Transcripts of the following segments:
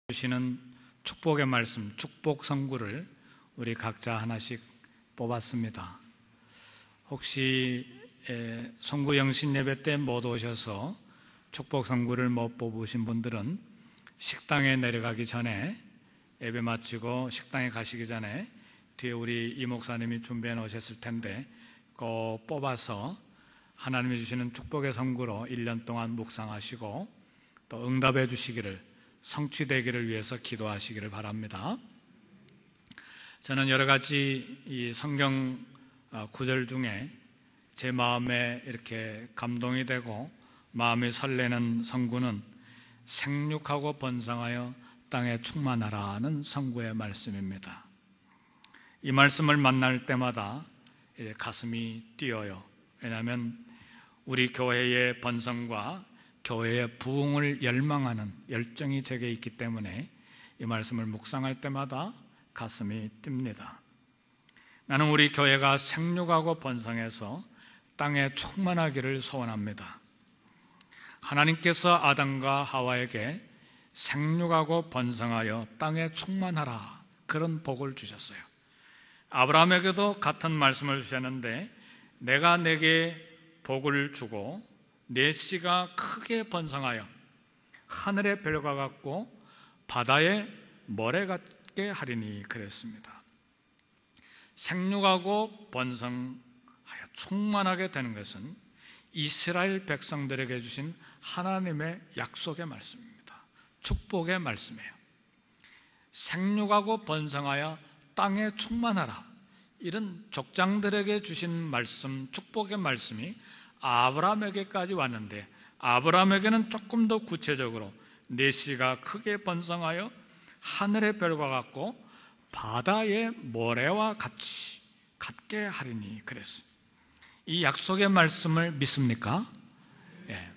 주시는 축복의 말씀, 축복 성구를 우리 각자 하나씩 뽑았습니다. 혹시 성구 영신 예배 때 못 오셔서 축복 성구를 못 뽑으신 분들은 식당에 내려가기 전에, 예배 마치고 식당에 가시기 전에 뒤에 우리 이 목사님이 준비해 놓으셨을 텐데 꼭 뽑아서 하나님이 주시는 축복의 성구로 1년 동안 묵상하시고 또 응답해 주시기를, 성취되기를 위해서 기도하시기를 바랍니다. 저는 여러 가지 이 성경 구절 중에 제 마음에 이렇게 감동이 되고 마음이 설레는 성구는 생육하고 번성하여 땅에 충만하라는 성구의 말씀입니다. 이 말씀을 만날 때마다 가슴이 뛰어요. 왜냐하면 우리 교회의 번성과 교회의 부흥을 열망하는 열정이 제게 있기 때문에 이 말씀을 묵상할 때마다 가슴이 뜁니다. 나는 우리 교회가 생육하고 번성해서 땅에 충만하기를 소원합니다. 하나님께서 아담과 하와에게 생육하고 번성하여 땅에 충만하라, 그런 복을 주셨어요. 아브라함에게도 같은 말씀을 주셨는데, 내가 내게 복을 주고 내 씨가 크게 번성하여 하늘의 별과 같고 바다의 모래 같게 하리니, 그랬습니다. 생육하고 번성하여 충만하게 되는 것은 이스라엘 백성들에게 주신 하나님의 약속의 말씀입니다. 축복의 말씀이에요. 생육하고 번성하여 땅에 충만하라, 이런 족장들에게 주신 말씀, 축복의 말씀이 아브라함에게까지 왔는데, 아브라함에게는 조금 더 구체적으로 내 씨가 크게 번성하여 하늘의 별과 같고 바다의 모래와 같게 하리니, 그랬습니다. 이 약속의 말씀을 믿습니까? 예.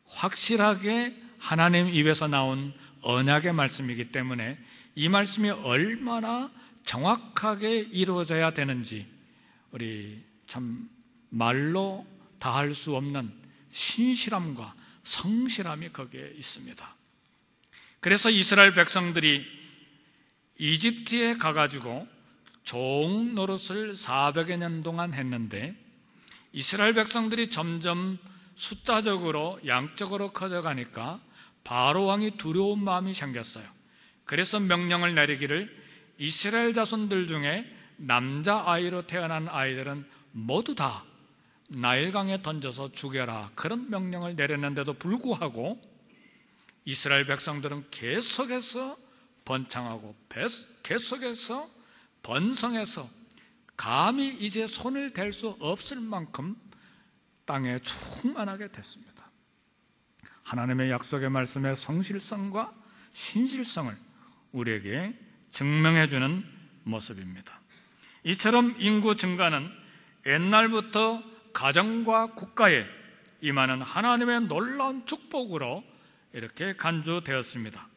확실하게 하나님 입에서 나온 언약의 말씀이기 때문에 이 말씀이 얼마나 정확하게 이루어져야 되는지 우리 참 말로 다 할 수 없는 신실함과 성실함이 거기에 있습니다. 그래서 이스라엘 백성들이 이집트에 가가지고 종 노릇을 400여 년 동안 했는데, 이스라엘 백성들이 점점 숫자적으로 양적으로 커져가니까 바로 왕이 두려운 마음이 생겼어요. 그래서 명령을 내리기를, 이스라엘 자손들 중에 남자아이로 태어난 아이들은 모두 다 나일강에 던져서 죽여라, 그런 명령을 내렸는데도 불구하고 이스라엘 백성들은 계속해서 번창하고 계속해서 번성해서 감히 이제 손을 댈 수 없을 만큼 땅에 충만하게 됐습니다. 하나님의 약속의 말씀의 성실성과 신실성을 우리에게 증명해주는 모습입니다. 이처럼 인구 증가는 옛날부터 가정과 국가에 임하는 하나님의 놀라운 축복으로 이렇게 간주되었습니다.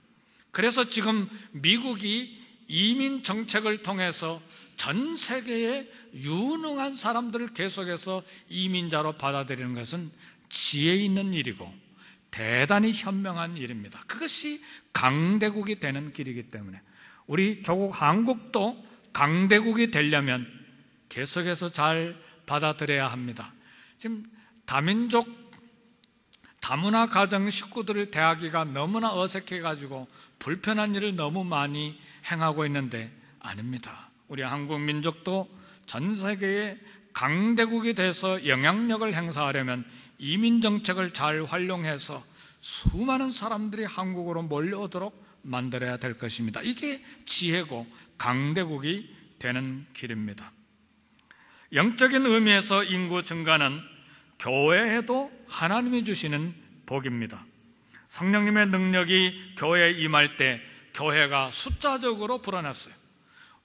그래서 지금 미국이 이민 정책을 통해서 전 세계에 유능한 사람들을 계속해서 이민자로 받아들이는 것은 지혜 있는 일이고 대단히 현명한 일입니다. 그것이 강대국이 되는 길이기 때문에 우리 조국 한국도 강대국이 되려면 계속해서 잘 받아들여야 합니다. 지금 다민족, 다문화 가정 식구들을 대하기가 너무나 어색해가지고 불편한 일을 너무 많이 행하고 있는데, 아닙니다. 우리 한국 민족도 전 세계에 강대국이 돼서 영향력을 행사하려면 이민정책을 잘 활용해서 수많은 사람들이 한국으로 몰려오도록 만들어야 될 것입니다. 이게 지혜고 강대국이 되는 길입니다. 영적인 의미에서 인구 증가는 교회에도 하나님이 주시는 복입니다. 성령님의 능력이 교회에 임할 때 교회가 숫자적으로 불어났어요.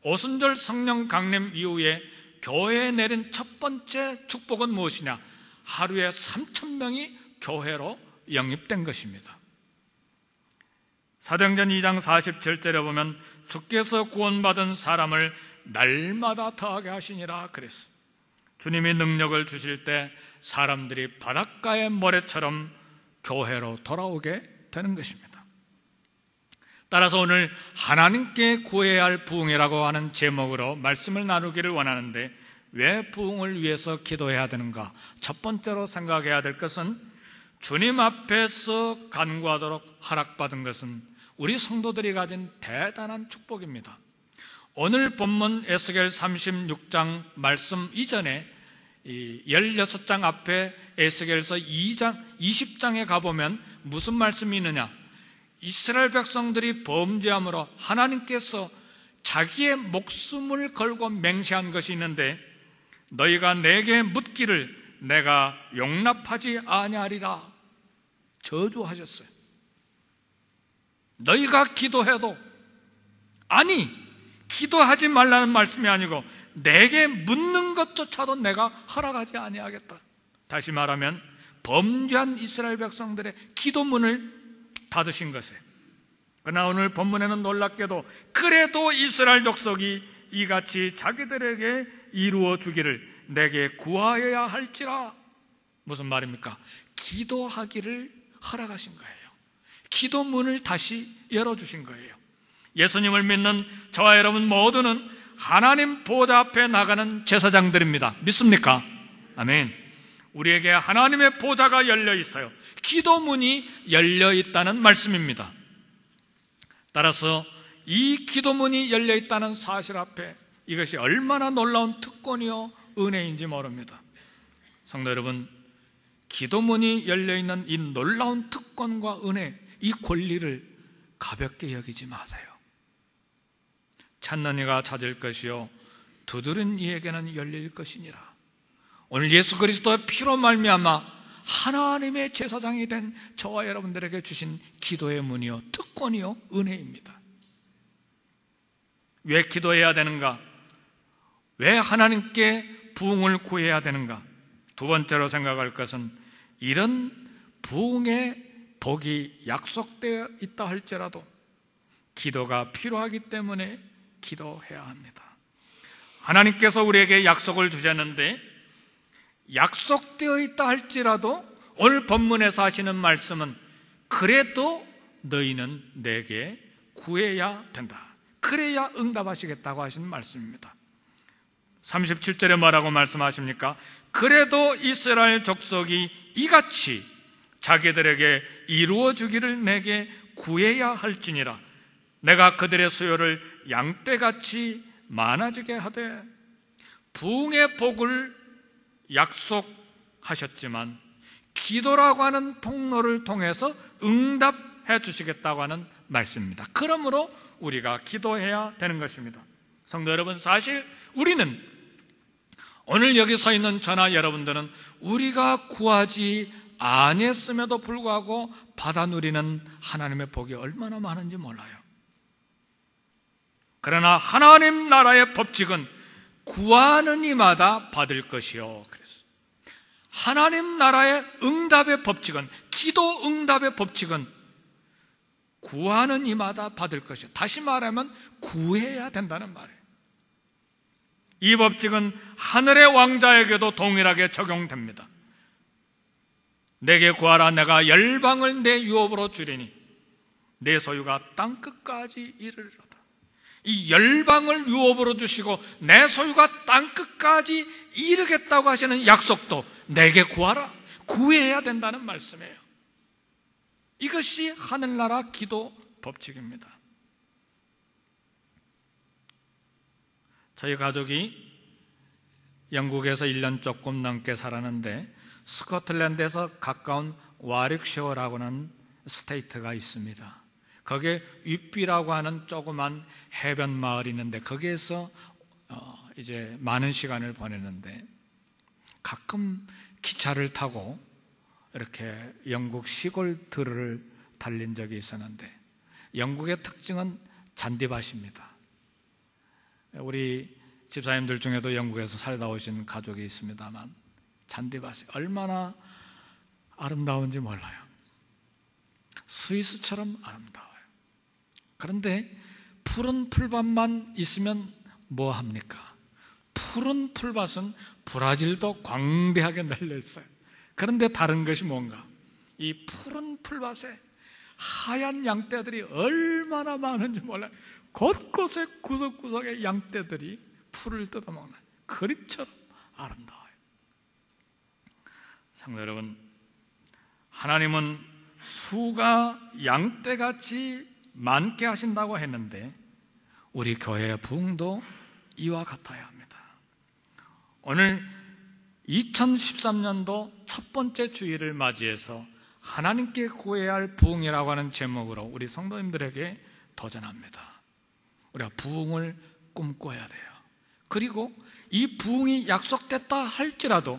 오순절 성령 강림 이후에 교회에 내린 첫 번째 축복은 무엇이냐? 하루에 3,000명이 교회로 영입된 것입니다. 사도행전 2장 47절에 보면 주께서 구원받은 사람을 날마다 더하게 하시니라, 그랬어요. 주님이 능력을 주실 때 사람들이 바닷가의 모래처럼 교회로 돌아오게 되는 것입니다. 따라서 오늘 하나님께 구해야 할 부흥이라고 하는 제목으로 말씀을 나누기를 원하는데, 왜 부흥을 위해서 기도해야 되는가? 첫 번째로 생각해야 될 것은, 주님 앞에서 간구하도록 허락받은 것은 우리 성도들이 가진 대단한 축복입니다. 오늘 본문 에스겔 36장 말씀 이전에 16장 앞에 에스겔서 20장에 가보면 무슨 말씀이 있느냐? 이스라엘 백성들이 범죄함으로 하나님께서 자기의 목숨을 걸고 맹세한 것이 있는데, 너희가 내게 묻기를 내가 용납하지 아니하리라 저주하셨어요. 너희가 기도해도, 아니 기도하지 말라는 말씀이 아니고 내게 묻는 것조차도 내가 허락하지 아니하겠다. 다시 말하면 범죄한 이스라엘 백성들의 기도문을 닫으신 것이에요. 그러나 오늘 본문에는 놀랍게도 그래도 이스라엘 족속이 이같이 자기들에게 이루어 주기를 내게 구하여야 할지라. 무슨 말입니까? 기도하기를 허락하신 거예요. 기도문을 다시 열어주신 거예요. 예수님을 믿는 저와 여러분 모두는 하나님 보좌 앞에 나가는 제사장들입니다. 믿습니까? 아멘. 우리에게 하나님의 보좌가 열려 있어요. 기도문이 열려 있다는 말씀입니다. 따라서 이 기도문이 열려 있다는 사실 앞에 이것이 얼마나 놀라운 특권이요 은혜인지 모릅니다. 성도 여러분, 기도문이 열려있는 이 놀라운 특권과 은혜, 이 권리를 가볍게 여기지 마세요. 찾는 이가 찾을 것이요 두드린 이에게는 열릴 것이니라. 오늘 예수 그리스도의 피로 말미암아 하나님의 제사장이 된 저와 여러분들에게 주신 기도의 문이요 특권이요 은혜입니다. 왜 기도해야 되는가? 왜 하나님께 부흥을 구해야 되는가? 두 번째로 생각할 것은, 이런 부흥의 복이 약속되어 있다 할지라도 기도가 필요하기 때문에 기도해야 합니다. 하나님께서 우리에게 약속을 주셨는데, 약속되어 있다 할지라도 오늘 본문에서 하시는 말씀은 그래도 너희는 내게 구해야 된다. 그래야 응답하시겠다고 하시는 말씀입니다. 37절에 뭐라고 말씀하십니까? 그래도 이스라엘 족속이 이같이 자기들에게 이루어 주기를 내게 구해야 할지니라. 내가 그들의 수요를 양떼같이 많아지게 하되. 부흥의 복을 약속하셨지만 기도라고 하는 통로를 통해서 응답해 주시겠다고 하는 말씀입니다. 그러므로 우리가 기도해야 되는 것입니다. 성도 여러분, 사실 우리는 오늘 여기 서 있는 저나 여러분들은 우리가 구하지 아니했음에도 불구하고 받아 누리는 하나님의 복이 얼마나 많은지 몰라요. 그러나 하나님 나라의 법칙은 구하는 이마다 받을 것이요. 그래서 하나님 나라의 응답의 법칙은, 기도 응답의 법칙은 구하는 이마다 받을 것이요. 다시 말하면 구해야 된다는 말이에요. 이 법칙은 하늘의 왕자에게도 동일하게 적용됩니다. 내게 구하라, 내가 열방을 내 유업으로 주리니 내 소유가 땅 끝까지 이르리로다. 이 열방을 유업으로 주시고 내 소유가 땅 끝까지 이르겠다고 하시는 약속도 내게 구하라, 구해야 된다는 말씀이에요. 이것이 하늘나라 기도 법칙입니다. 저희 가족이 영국에서 1년 조금 넘게 살았는데, 스코틀랜드에서 가까운 와릭셔라고는 스테이트가 있습니다. 거기에 윗비라고 하는 조그만 해변 마을이 있는데, 거기에서 이제 많은 시간을 보내는데, 가끔 기차를 타고 이렇게 영국 시골들을 달린 적이 있었는데, 영국의 특징은 잔디밭입니다. 우리 집사님들 중에도 영국에서 살다 오신 가족이 있습니다만, 잔디밭이 얼마나 아름다운지 몰라요. 스위스처럼 아름다워요. 그런데 푸른 풀밭만 있으면 뭐 합니까? 푸른 풀밭은 브라질도 광대하게 널려 있어요. 그런데 다른 것이 뭔가? 이 푸른 풀밭에 하얀 양떼들이 얼마나 많은지 몰라요. 곳곳에 구석구석에 양떼들이 풀을 뜯어먹는 그림처럼 아름다워요. 성도 여러분, 하나님은 수가 양떼같이 많게 하신다고 했는데 우리 교회의 부흥도 이와 같아야 합니다. 오늘 2013년도 첫 번째 주일을 맞이해서 하나님께 구해야 할 부흥이라고 하는 제목으로 우리 성도님들에게 도전합니다. 우리가 부흥을 꿈꿔야 돼요. 그리고 이 부흥이 약속됐다 할지라도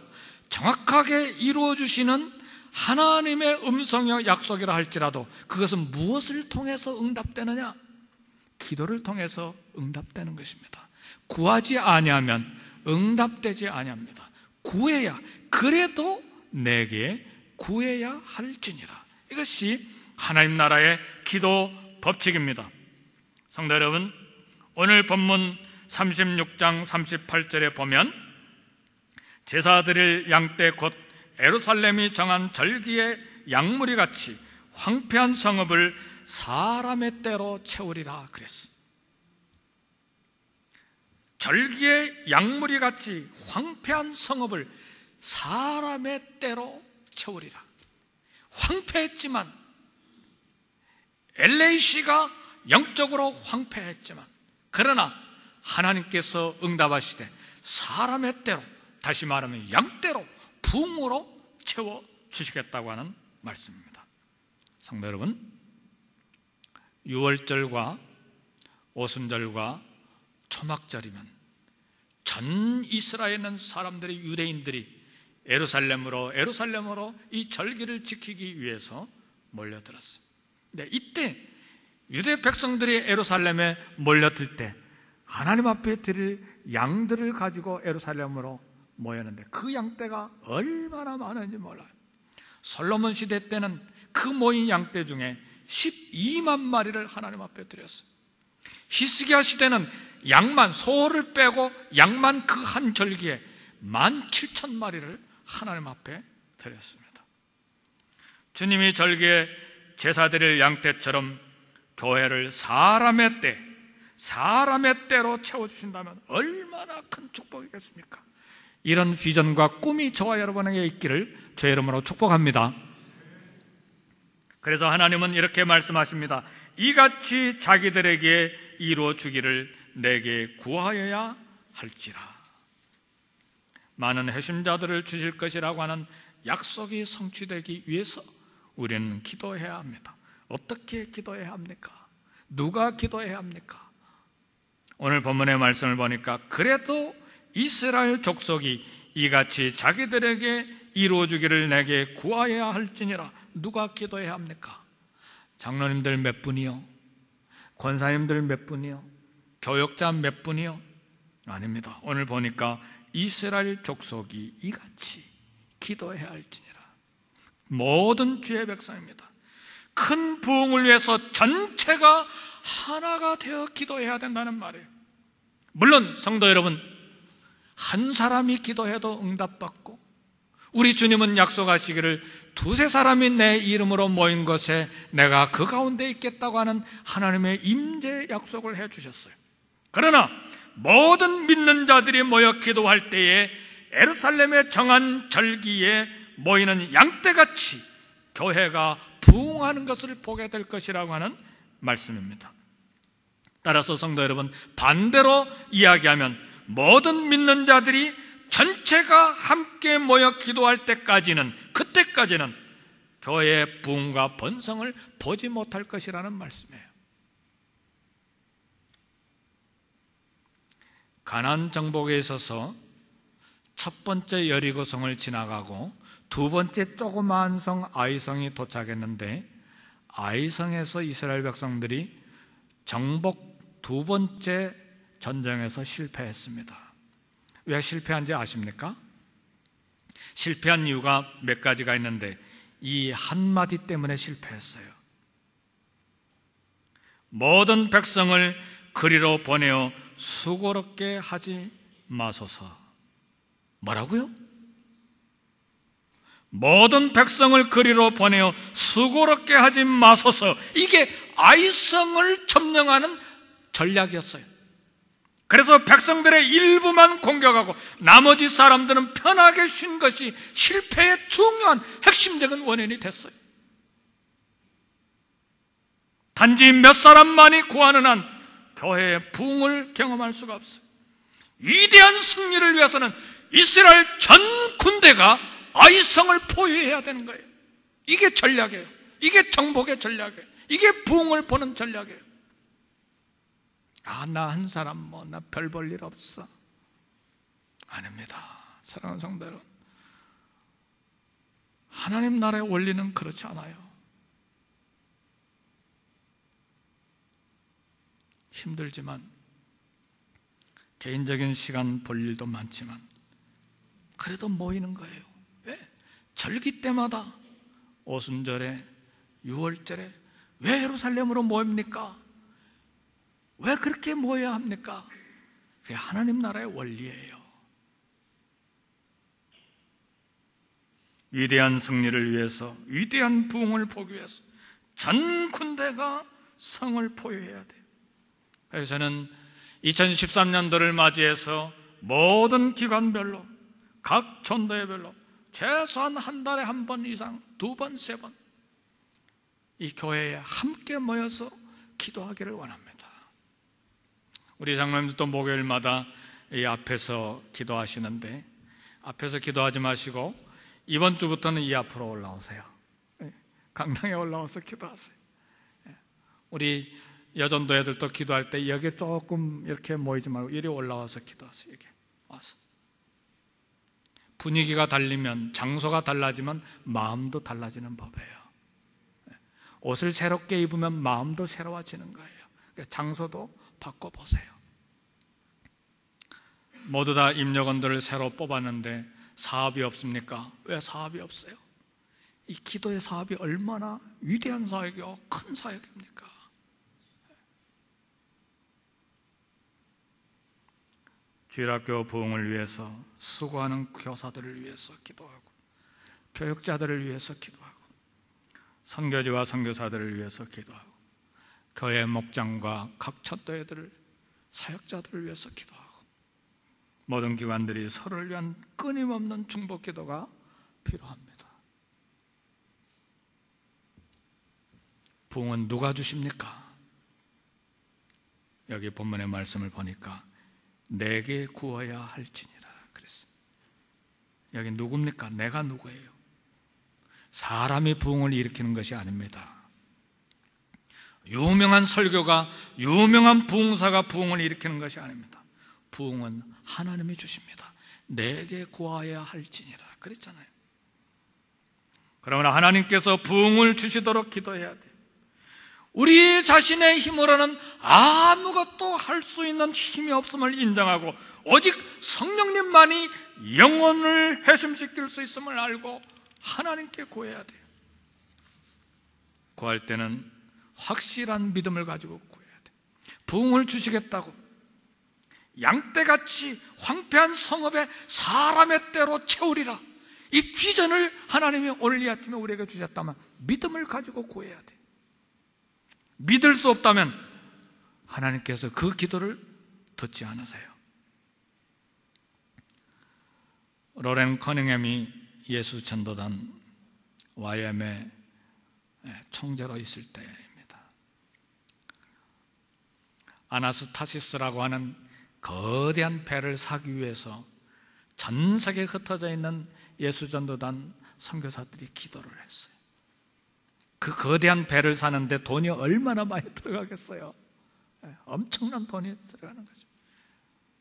정확하게 이루어주시는 하나님의 음성이요 약속이라 할지라도 그것은 무엇을 통해서 응답되느냐? 기도를 통해서 응답되는 것입니다. 구하지 아니하면 응답되지 아니합니다. 구해야, 그래도 내게 구해야 할지니라. 이것이 하나님 나라의 기도 법칙입니다. 성도 여러분, 오늘 본문 36장 38절에 보면 제사 드릴 양떼 곧 예루살렘이 정한 절기의 양무리같이 황폐한 성읍을 사람의 때로 채우리라 그랬어요. 절기의 양무리같이 황폐한 성읍을 사람의 때로 채우리라. 황폐했지만, LAC가 영적으로 황폐했지만, 그러나 하나님께서 응답하시되 사람의 때로, 다시 말하면 양때로 부흥으로 채워주시겠다고 하는 말씀입니다. 성도 여러분, 유월절과 오순절과 초막절이면 전 이스라엘에 있는 사람들이, 유대인들이 에루살렘으로 이 절기를 지키기 위해서 몰려들었어요. 근데 이때 유대 백성들이 에루살렘에 몰려들 때 하나님 앞에 드릴 양들을 가지고 에루살렘으로 모였는데 그 양떼가 얼마나 많은지 몰라요. 솔로몬 시대 때는 그 모인 양떼 중에 12만 마리를 하나님 앞에 드렸어요. 히스기야 시대는 양만, 소를 빼고 양만 그 한 절기에 17,000마리를 하나님 앞에 드렸습니다. 주님이 절기에 제사 드릴 양떼처럼 교회를 사람의 때로 채워주신다면 얼마나 큰 축복이겠습니까? 이런 비전과 꿈이 저와 여러분에게 있기를 주의 이름으로 축복합니다. 그래서 하나님은 이렇게 말씀하십니다. 이같이 자기들에게 이루어 주기를 내게 구하여야 할지라. 많은 회심자들을 주실 것이라고 하는 약속이 성취되기 위해서 우리는 기도해야 합니다. 어떻게 기도해야 합니까? 누가 기도해야 합니까? 오늘 본문의 말씀을 보니까 그래도 이스라엘 족속이 이같이 자기들에게 이루어주기를 내게 구하여야 할지니라. 누가 기도해야 합니까? 장로님들 몇 분이요? 권사님들 몇 분이요? 교역자 몇 분이요? 아닙니다. 오늘 보니까 이스라엘 족속이 이같이 기도해야 할지니라. 모든 주의 백성입니다. 큰 부흥을 위해서 전체가 하나가 되어 기도해야 된다는 말이에요. 물론 성도 여러분, 한 사람이 기도해도 응답받고 우리 주님은 약속하시기를 두세 사람이 내 이름으로 모인 것에 내가 그 가운데 있겠다고 하는 하나님의 임재 약속을 해주셨어요. 그러나 모든 믿는 자들이 모여 기도할 때에 예루살렘에 정한 절기에 모이는 양떼같이 교회가 부흥하는 것을 보게 될 것이라고 하는 말씀입니다. 따라서 성도 여러분, 반대로 이야기하면 모든 믿는 자들이 전체가 함께 모여 기도할 때까지는, 그때까지는 교회의 부흥과 번성을 보지 못할 것이라는 말씀이에요. 가나안 정복에 있어서 첫 번째 여리고성을 지나가고 두 번째 조그마한 성 아이성이 도착했는데 아이성에서 이스라엘 백성들이 정복 두 번째 전쟁에서 실패했습니다. 왜 실패한지 아십니까? 실패한 이유가 몇 가지가 있는데 이 한마디 때문에 실패했어요. 모든 백성을 그리로 보내어 수고롭게 하지 마소서. 뭐라고요? 모든 백성을 그리로 보내어 수고롭게 하지 마소서. 이게 아이성을 점령하는 전략이었어요. 그래서 백성들의 일부만 공격하고 나머지 사람들은 편하게 쉰 것이 실패의 중요한 핵심적인 원인이 됐어요. 단지 몇 사람만이 구하는 한 교회의 부흥을 경험할 수가 없어요. 위대한 승리를 위해서는 이스라엘 전 군대가 아이성을 포위해야 되는 거예요. 이게 전략이에요. 이게 정복의 전략이에요. 이게 부흥을 보는 전략이에요. 나 한 사람 나 별 볼 일 없어. 아닙니다. 사랑하는 성도 여러분, 하나님 나라의 원리는 그렇지 않아요. 힘들지만, 개인적인 시간 볼 일도 많지만 그래도 모이는 거예요. 왜? 절기 때마다 오순절에, 유월절에 왜 예루살렘으로 모입니까? 왜 그렇게 모여야 합니까? 그게 하나님 나라의 원리예요. 위대한 승리를 위해서, 위대한 부흥을 보기 위해서 전 군대가 성을 포위해야 돼요. 그래서 저는 2013년도를 맞이해서 모든 기관별로, 각 전도회별로 최소한 한 달에 한 번 이상, 2번, 3번 이 교회에 함께 모여서 기도하기를 원합니다. 우리 장로님들도 목요일마다 이 앞에서 기도하시는데, 앞에서 기도하지 마시고 이번 주부터는 이 앞으로 올라오세요. 강당에 올라와서 기도하세요. 우리 여전도 애들도 기도할 때 여기 조금 이렇게 모이지 말고 이리 올라와서 기도하세요. 여기 와서. 분위기가 달리면, 장소가 달라지면 마음도 달라지는 법이에요. 옷을 새롭게 입으면 마음도 새로워지는 거예요. 장소도 바꿔보세요. 모두 다 임역원들을 새로 뽑았는데 사업이 없습니까? 왜 사업이 없어요? 이 기도의 사업이 얼마나 위대한 사역이요, 큰 사역입니까? 주일학교 부흥을 위해서 수고하는 교사들을 위해서 기도하고, 교육자들을 위해서 기도하고, 선교지와 선교사들을 위해서 기도하고, 교회 목장과 각 전도회들을, 사역자들을 위해서 기도하고, 모든 기관들이 서로를 위한 끊임없는 중보 기도가 필요합니다. 부흥은 누가 주십니까? 여기 본문의 말씀을 보니까 내게 구워야 할지니라 그랬습니다. 여기 누굽니까? 내가 누구예요? 사람이 부흥을 일으키는 것이 아닙니다. 유명한 설교가, 유명한 부흥사가 부흥을 일으키는 것이 아닙니다. 부흥은 하나님이 주십니다. 내게 구하여야 할지니라 그랬잖아요. 그러나 하나님께서 부흥을 주시도록 기도해야 돼요. 우리 자신의 힘으로는 아무것도 할 수 있는 힘이 없음을 인정하고, 오직 성령님만이 영혼을 회심시킬 수 있음을 알고 하나님께 구해야 돼요. 구할 때는 확실한 믿음을 가지고 구해야 돼요. 부흥을 주시겠다고 양떼같이 황폐한 성읍에 사람의 때로 채우리라, 이 비전을 하나님이 오늘 이 아침에 우리에게 주셨다면 믿음을 가지고 구해야 돼요. 믿을 수 없다면 하나님께서 그 기도를 듣지 않으세요. 로렌 커닝햄이 예수 전도단 YM의 총재로 있을 때입니다. 아나스타시스라고 하는 거대한 배를 사기 위해서 전 세계에 흩어져 있는 예수 전도단 선교사들이 기도를 했어요. 그 거대한 배를 사는데 돈이 얼마나 많이 들어가겠어요? 엄청난 돈이 들어가는 거죠.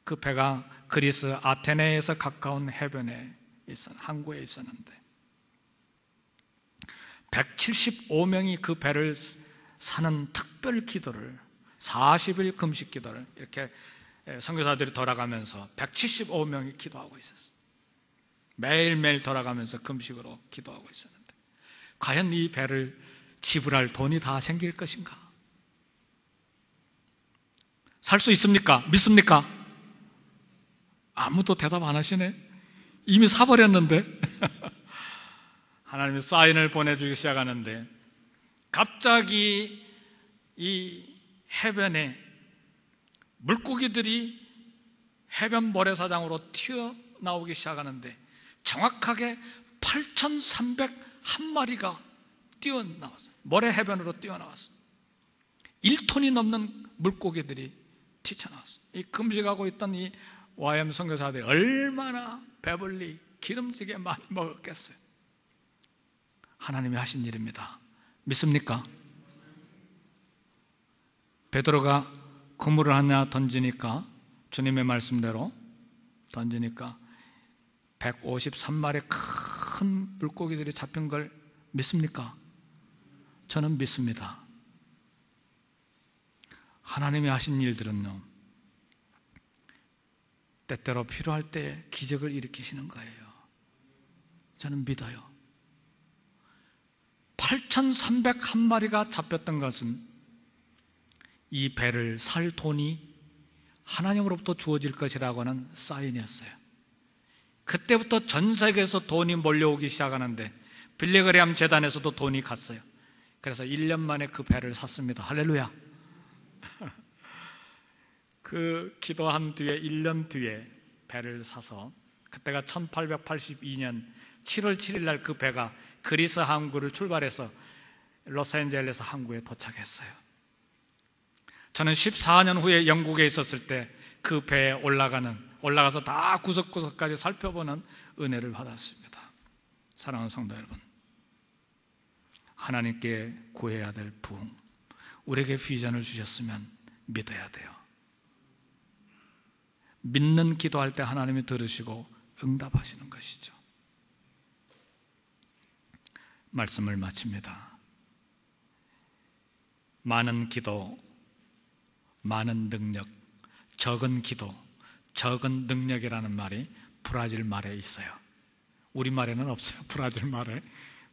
그 배가 그리스 아테네에서 가까운 해변에 항구에 있었는데 175명이 그 배를 사는 특별 기도를, 40일 금식 기도를 이렇게 선교사들이 돌아가면서 175명이 기도하고 있었어요. 매일매일 돌아가면서 금식으로 기도하고 있었는데, 과연 이 배를 지불할 돈이 다 생길 것인가? 살 수 있습니까? 믿습니까? 아무도 대답 안 하시네. 이미 사버렸는데. 하나님이 사인을 보내주기 시작하는데 갑자기 이 해변에 물고기들이 해변 모래사장으로 튀어나오기 시작하는데 정확하게 8,301마리가 뛰어나왔어요. 모래 해변으로 뛰어나왔어요. 1톤이 넘는 물고기들이 튀쳐나왔어요. 이 금식하고 있던 이 YM 선교사들이 얼마나 배불리 기름지게 많이 먹었겠어요. 하나님이 하신 일입니다. 믿습니까? 베드로가 그물을 하나 던지니까, 주님의 말씀대로 던지니까 153마리의 큰 물고기들이 잡힌 걸 믿습니까? 저는 믿습니다. 하나님이 하신 일들은요, 때때로 필요할 때 기적을 일으키시는 거예요. 저는 믿어요. 8,301마리가 잡혔던 것은 이 배를 살 돈이 하나님으로부터 주어질 것이라고 하는 사인이었어요. 그때부터 전 세계에서 돈이 몰려오기 시작하는데 빌리그레암 재단에서도 돈이 갔어요. 그래서 1년 만에 그 배를 샀습니다. 할렐루야. 그 기도한 뒤에 1년 뒤에 배를 사서, 그때가 1882년 7월 7일 날 그 배가 그리스 항구를 출발해서 로스앤젤레스 항구에 도착했어요. 저는 14년 후에 영국에 있었을 때 그 배에 올라가서 다 구석구석까지 살펴보는 은혜를 받았습니다. 사랑하는 성도 여러분, 하나님께 구해야 될 부흥, 우리에게 비전을 주셨으면 믿어야 돼요. 믿는 기도할 때 하나님이 들으시고 응답하시는 것이죠. 말씀을 마칩니다. 많은 기도, 많은 능력, 적은 기도, 적은 능력이라는 말이 브라질 말에 있어요. 우리말에는 없어요. 브라질 말에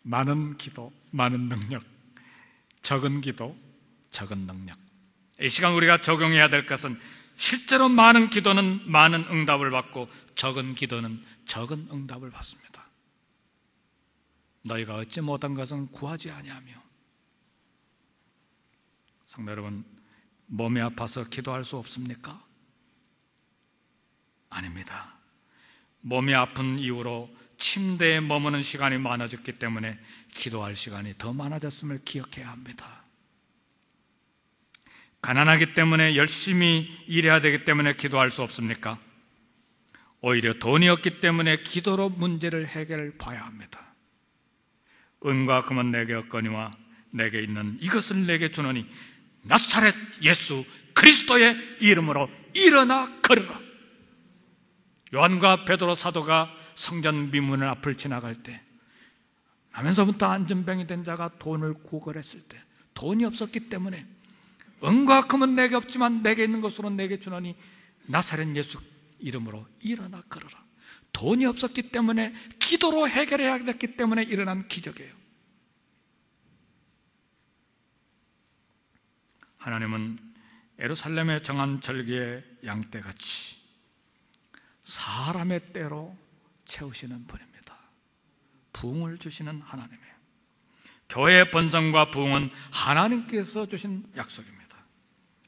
많은 기도, 많은 능력, 적은 기도, 적은 능력. 이 시간 우리가 적용해야 될 것은 실제로 많은 기도는 많은 응답을 받고 적은 기도는 적은 응답을 받습니다. 너희가 얻지 못한 것은 구하지 아니하며. 성도 여러분, 몸이 아파서 기도할 수 없습니까? 아닙니다. 몸이 아픈 이후로 침대에 머무는 시간이 많아졌기 때문에 기도할 시간이 더 많아졌음을 기억해야 합니다. 가난하기 때문에 열심히 일해야 되기 때문에 기도할 수 없습니까? 오히려 돈이 없기 때문에 기도로 문제를 해결해 봐야 합니다. 은과 금은 내게 없거니와 내게 있는 이것을 내게 주노니 나사렛 예수 그리스도의 이름으로 일어나 걸으라. 요한과 베드로 사도가 성전 미문을 앞을 지나갈 때, 나면서부터 안전병이 된 자가 돈을 구걸했을 때, 돈이 없었기 때문에 은과 금은 내게 없지만 내게 있는 것으로 내게 주노니 나사렛 예수 이름으로 일어나 걸어라. 돈이 없었기 때문에 기도로 해결해야 됐기 때문에 일어난 기적이에요. 하나님은 예루살렘에 정한 절기의 양떼같이 사람의 때로 채우시는 분입니다. 부흥을 주시는 하나님이에요. 교회의 번성과 부흥은 하나님께서 주신 약속입니다.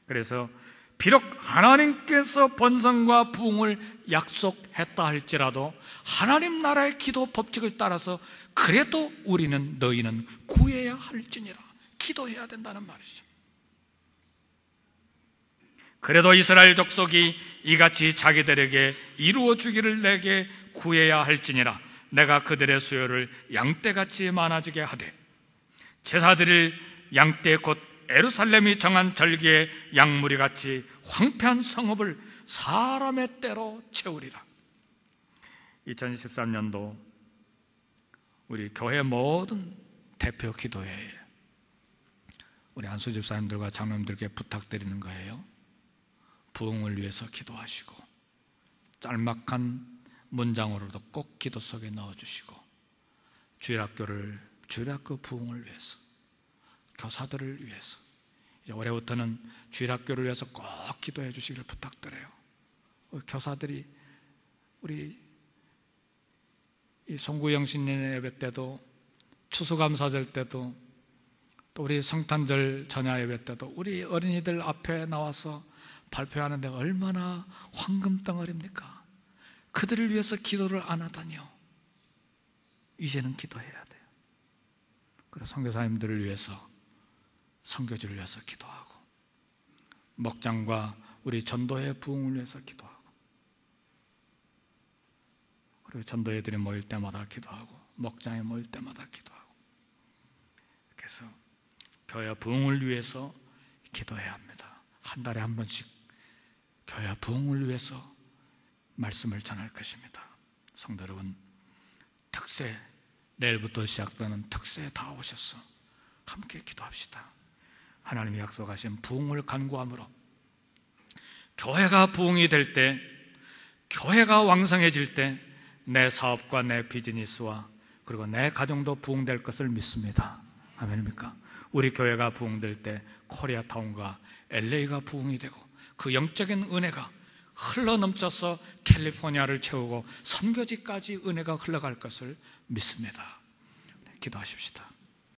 그래서 비록 하나님께서 번성과 부흥을 약속했다 할지라도 하나님 나라의 기도 법칙을 따라서 그래도 우리는, 너희는 구해야 할지니라, 기도해야 된다는 말이죠. 그래도 이스라엘 족속이 이같이 자기들에게 이루어 주기를 내게 구해야 할지니라, 내가 그들의 수요를 양떼같이 많아지게 하되 제사드릴 양떼 곧 예루살렘이 정한 절기의 양무리같이 황폐한 성읍을 사람의 때로 채우리라. 2023년도 우리 교회 모든 대표 기도회에 우리 안수 집사님들과 장로님들께 부탁드리는 거예요. 부흥을 위해서 기도하시고 짤막한 문장으로도 꼭 기도 속에 넣어주시고, 주일학교 부흥을 위해서, 교사들을 위해서, 이제 올해부터는 주일학교를 위해서 꼭 기도해 주시기를 부탁드려요. 우리 교사들이, 우리 이 송구영 신년 예배 때도 추수감사절 때도, 또 우리 성탄절 전야 예배 때도 우리 어린이들 앞에 나와서 발표하는데 얼마나 황금덩어리입니까? 그들을 위해서 기도를 안 하다니요. 이제는 기도해야 돼요. 그래서 선교사님들을 위해서, 선교지를 위해서 기도하고, 목장과 우리 전도회 부흥을 위해서 기도하고, 그리고 전도회들이 모일 때마다 기도하고, 목장에 모일 때마다 기도하고, 그래서 교회 부흥을 위해서 기도해야 합니다. 한 달에 한 번씩 교회 부흥을 위해서 말씀을 전할 것입니다. 성도 여러분, 특세, 내일부터 시작되는 특세에 다 오셔서 함께 기도합시다. 하나님이 약속하신 부흥을 간구함으로 교회가 부흥이 될 때, 교회가 왕성해질 때 내 사업과 내 비즈니스와 그리고 내 가정도 부흥될 것을 믿습니다. 아멘입니까? 우리 교회가 부흥될 때 코리아타운과 LA가 부흥이 되고 그 영적인 은혜가 흘러넘쳐서 캘리포니아를 채우고 선교지까지 은혜가 흘러갈 것을 믿습니다. 기도하십시다.